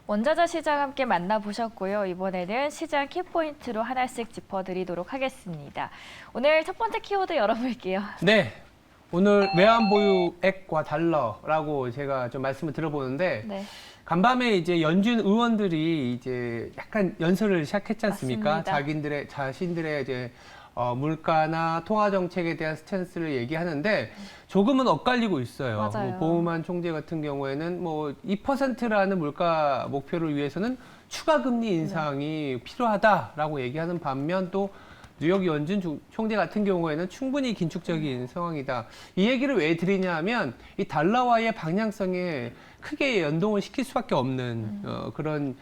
원자재 시장 함께 만나보셨고요. 이번에는 시장 키포인트로 하나씩 짚어드리도록 하겠습니다. 오늘 첫 번째 키워드 열어볼게요. 네, 오늘 외환보유액과 달러라고 제가 좀 말씀을 드려보는데 네. 간밤에 이제 연준 의원들이 이제 약간 연설을 시작했지 않습니까? 맞습니다. 자신들의 이제 물가나 통화 정책에 대한 스탠스를 얘기하는데 조금은 엇갈리고 있어요. 맞아요. 뭐 보우만 총재 같은 경우에는 뭐 2%라는 물가 목표를 위해서는 추가 금리 인상이 필요하다라고 얘기하는 반면 또 뉴욕 연준 총재 같은 경우에는 충분히 긴축적인 상황이다. 이 얘기를 왜 드리냐 하면 이 달러와의 방향성에 크게 연동을 시킬 수밖에 없는 그런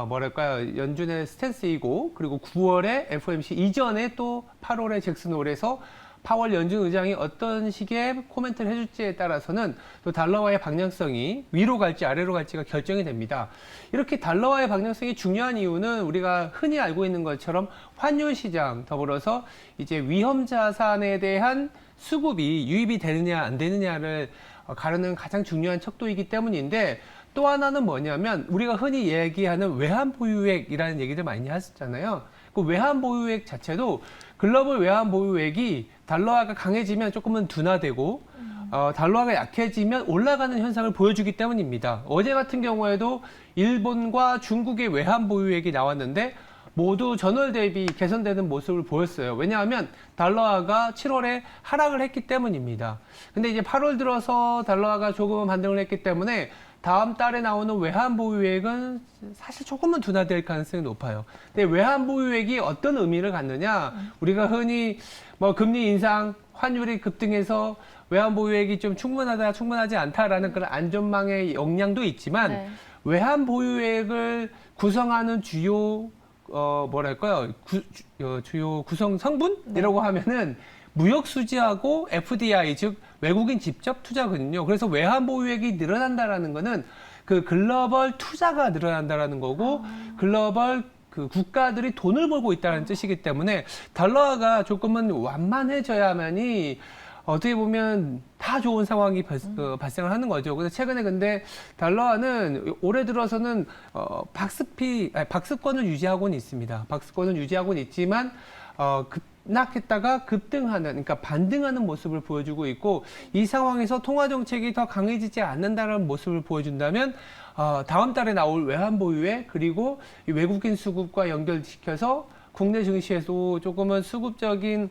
뭐랄까요, 연준의 스탠스이고, 그리고 9월에 FOMC 이전에 또 8월에 잭슨 홀에서 파월 연준 의장이 어떤 식의 코멘트를 해줄지에 따라서는 또 달러와의 방향성이 위로 갈지 아래로 갈지가 결정이 됩니다. 이렇게 달러와의 방향성이 중요한 이유는 우리가 흔히 알고 있는 것처럼 환율 시장 더불어서 이제 위험 자산에 대한 수급이 유입이 되느냐 안 되느냐를 가르는 가장 중요한 척도이기 때문인데, 또 하나는 뭐냐면 우리가 흔히 얘기하는 외환보유액이라는 얘기를 많이 하셨잖아요. 그 외환보유액 자체도 글로벌 외환보유액이 달러화가 강해지면 조금은 둔화되고 달러화가 약해지면 올라가는 현상을 보여주기 때문입니다. 어제 같은 경우에도 일본과 중국의 외환보유액이 나왔는데 모두 전월 대비 개선되는 모습을 보였어요. 왜냐하면 달러화가 7월에 하락을 했기 때문입니다. 근데 이제 8월 들어서 달러화가 조금 반등을 했기 때문에 다음 달에 나오는 외환보유액은 사실 조금은 둔화될 가능성이 높아요. 근데 외환보유액이 어떤 의미를 갖느냐? 우리가 흔히 뭐 금리 인상, 환율이 급등해서 외환보유액이 좀 충분하다, 충분하지 않다라는 그런 안전망의 역량도 있지만 네. 외환보유액을 구성하는 주요 주요 구성 성분이라고 하면은 무역 수지하고 FDI, 즉 외국인 직접 투자거든요. 그래서 외환 보유액이 늘어난다라는 거는 그 글로벌 투자가 늘어난다라는 거고 글로벌 그 국가들이 돈을 벌고 있다는 뜻이기 때문에 달러화가 조금은 완만해져야만이 어떻게 보면 다 좋은 상황이 발생을 하는 거죠. 그래서 최근에 근데 달러화는 올해 들어서는 박스권을 유지하고는 있습니다. 박스권을 유지하고는 있지만 급락했다가 급등하는, 그러니까 반등하는 모습을 보여주고 있고, 이 상황에서 통화 정책이 더 강해지지 않는다는 모습을 보여준다면 다음 달에 나올 외환 보유액 그리고 외국인 수급과 연결시켜서 국내 증시에도 조금은 수급적인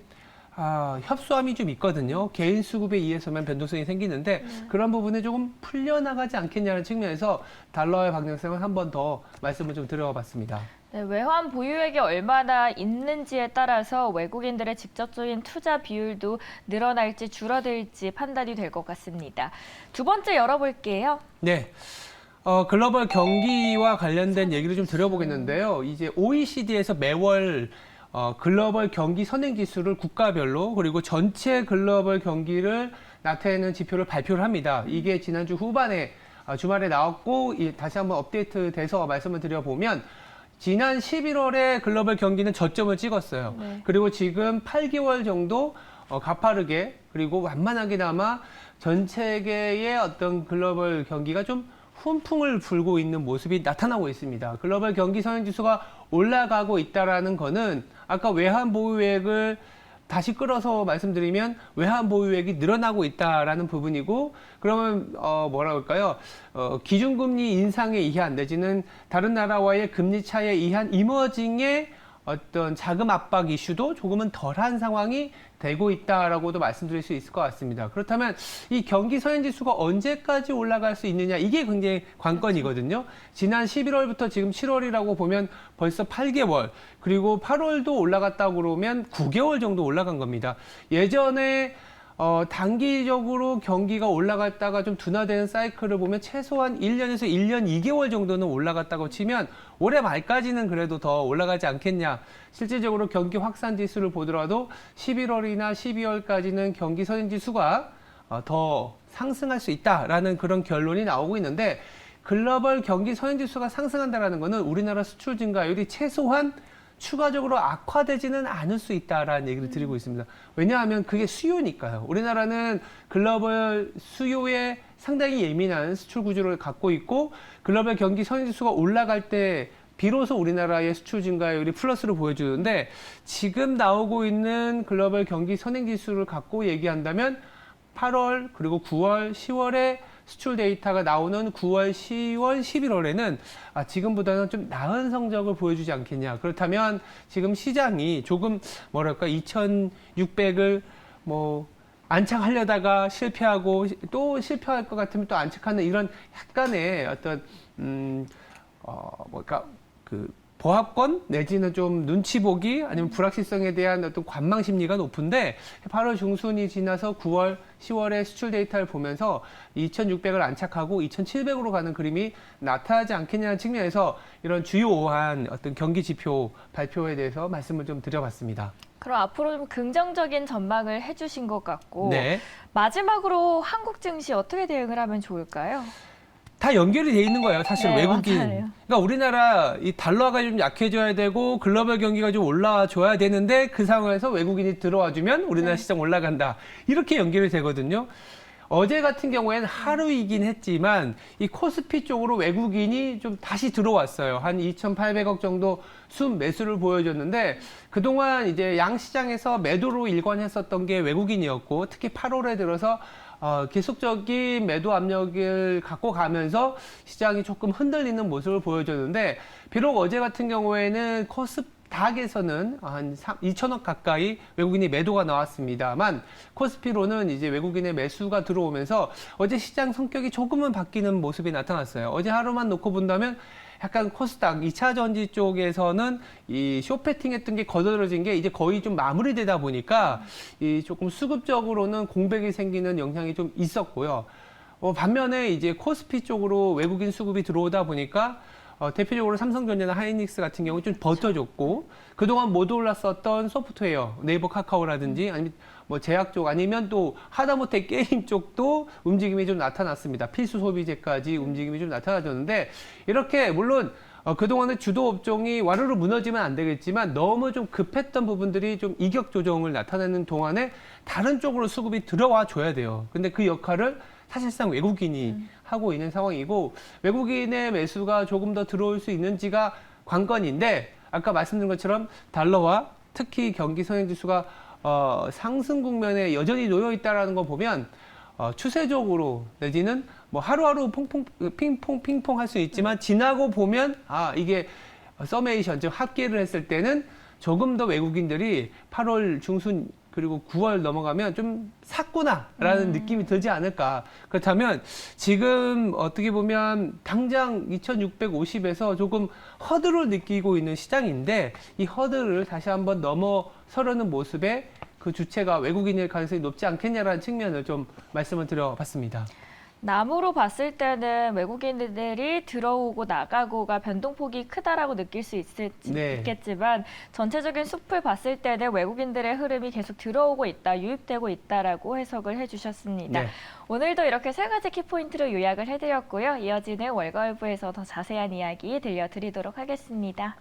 협소함이 좀 있거든요. 개인 수급에 의해서만 변동성이 생기는데 그런 부분이 조금 풀려나가지 않겠냐는 측면에서 달러의 방향성을 한 번 더 말씀을 좀 드려봤습니다. 네, 외환 보유액이 얼마나 있는지에 따라서 외국인들의 직접적인 투자 비율도 늘어날지 줄어들지 판단이 될 것 같습니다. 두 번째 열어볼게요. 네. 글로벌 경기와 관련된 얘기를 좀 드려보겠는데요. 이제 OECD에서 매월 글로벌 경기 선행지수를 국가별로 그리고 전체 글로벌 경기를 나타내는 지표를 발표를 합니다. 이게 지난주 후반에 주말에 나왔고 다시 한번 업데이트 돼서 말씀을 드려보면 지난 11월에 글로벌 경기는 저점을 찍었어요. 네. 그리고 지금 8개월 정도 가파르게 그리고 완만하게나마 전 세계의 어떤 글로벌 경기가 좀 훈풍을 불고 있는 모습이 나타나고 있습니다. 글로벌 경기 선행지수가 올라가고 있다라는 거는 아까 외환 보유액을 다시 끌어서 말씀드리면 외환 보유액이 늘어나고 있다라는 부분이고, 그러면 뭐라 그럴까요? 기준금리 인상에 의한 내지는 다른 나라와의 금리 차이에 의한 이머징의 어떤 자금 압박 이슈도 조금은 덜한 상황이 되고 있다라고도 말씀드릴 수 있을 것 같습니다. 그렇다면 이 경기 선행지수가 언제까지 올라갈 수 있느냐, 이게 굉장히 관건이거든요. 지난 11월부터 지금 7월이라고 보면 벌써 8개월, 그리고 8월도 올라갔다고 그러면 9개월 정도 올라간 겁니다. 예전에 단기적으로 경기가 올라갔다가 좀 둔화되는 사이클을 보면 최소한 1년에서 1년 2개월 정도는 올라갔다고 치면 올해 말까지는 그래도 더 올라가지 않겠냐. 실질적으로 경기 확산 지수를 보더라도 11월이나 12월까지는 경기 선행지수가 더 상승할 수 있다라는 그런 결론이 나오고 있는데, 글로벌 경기 선행지수가 상승한다는 것은 우리나라 수출 증가율이 최소한 추가적으로 악화되지는 않을 수 있다라는 얘기를 드리고 있습니다. 왜냐하면 그게 수요니까요. 우리나라는 글로벌 수요에 상당히 예민한 수출 구조를 갖고 있고 글로벌 경기 선행지수가 올라갈 때 비로소 우리나라의 수출 증가율이 플러스를 보여주는데 지금 나오고 있는 글로벌 경기 선행지수를 갖고 얘기한다면 8월 그리고 9월, 10월에 수출 데이터가 나오는 9월, 10월, 11월에는 지금보다는 좀 나은 성적을 보여주지 않겠냐. 그렇다면 지금 시장이 조금 뭐랄까 2,600을 뭐 안착하려다가 실패하고 또 실패할 것 같으면 또 안착하는 이런 약간의 어떤 뭐랄까 그 보합권 내지는 좀 눈치 보기 아니면 불확실성에 대한 어떤 관망 심리가 높은데 8월 중순이 지나서 9월, 10월의 수출 데이터를 보면서 2,600을 안착하고 2,700으로 가는 그림이 나타나지 않겠냐는 측면에서 이런 주요한 어떤 경기 지표 발표에 대해서 말씀을 좀 드려봤습니다. 그럼 앞으로 좀 긍정적인 전망을 해주신 것 같고 네. 마지막으로 한국 증시 어떻게 대응을 하면 좋을까요? 다 연결이 돼 있는 거예요. 사실 네, 외국인. 맞아요. 그러니까 우리나라 이 달러가 좀 약해져야 되고 글로벌 경기가 좀 올라와 줘야 되는데 그 상황에서 외국인이 들어와 주면 우리나라 시장 올라간다. 이렇게 연결이 되거든요. 어제 같은 경우에는 하루이긴 했지만 이 코스피 쪽으로 외국인이 좀 다시 들어왔어요. 한 2,800억 정도 순매수를 보여줬는데 그동안 이제 양시장에서 매도로 일관했었던 게 외국인이었고 특히 8월에 들어서 계속적인 매도 압력을 갖고 가면서 시장이 조금 흔들리는 모습을 보여줬는데 비록 어제 같은 경우에는 코스닥에서는 한 2천억 가까이 외국인이 매도가 나왔습니다만 코스피로는 이제 외국인의 매수가 들어오면서 어제 시장 성격이 조금은 바뀌는 모습이 나타났어요. 어제 하루만 놓고 본다면 약간 코스닥 2차 전지 쪽에서는 이 쇼패팅 했던 게 거들어진 게 이제 거의 좀 마무리되다 보니까 이 조금 수급적으로는 공백이 생기는 영향이 좀 있었고요. 반면에 이제 코스피 쪽으로 외국인 수급이 들어오다 보니까 대표적으로 삼성전자나 하이닉스 같은 경우는 좀 버텨줬고 그동안 못 올랐었던 소프트웨어, 네이버 카카오라든지 아니면 뭐 제약 쪽 아니면 또 하다못해 게임 쪽도 움직임이 좀 나타났습니다. 필수 소비재까지 움직임이 좀 나타나줬는데 이렇게 물론 그동안의 주도 업종이 와르르 무너지면 안 되겠지만 너무 좀 급했던 부분들이 좀 이격 조정을 나타내는 동안에 다른 쪽으로 수급이 들어와 줘야 돼요. 근데 그 역할을 사실상 외국인이 하고 있는 상황이고 외국인의 매수가 조금 더 들어올 수 있는지가 관건인데 아까 말씀드린 것처럼 달러와 특히 경기 선행지수가 상승 국면에 여전히 놓여 있다라는 거 보면 추세적으로 내지는 뭐 하루하루 핑퐁 할 수 있지만 지나고 보면 이게 서메이션 즉 합계를 했을 때는 조금 더 외국인들이 8월 중순 그리고 9월 넘어가면 좀 샀구나라는 느낌이 들지 않을까. 그렇다면 지금 어떻게 보면 당장 2,650에서 조금 허들을 느끼고 있는 시장인데 이 허들을 다시 한번 넘어서려는 모습에 그 주체가 외국인일 가능성이 높지 않겠냐라는 측면을 좀 말씀을 드려봤습니다. 나무로 봤을 때는 외국인들이 들어오고 나가고가 변동폭이 크다라고 느낄 수 있겠지만 전체적인 숲을 봤을 때는 외국인들의 흐름이 계속 들어오고 있다, 유입되고 있다라고 해석을 해주셨습니다. 네. 오늘도 이렇게 세 가지 키포인트로 요약을 해드렸고요. 이어지는 월거일부에서 더 자세한 이야기 들려드리도록 하겠습니다.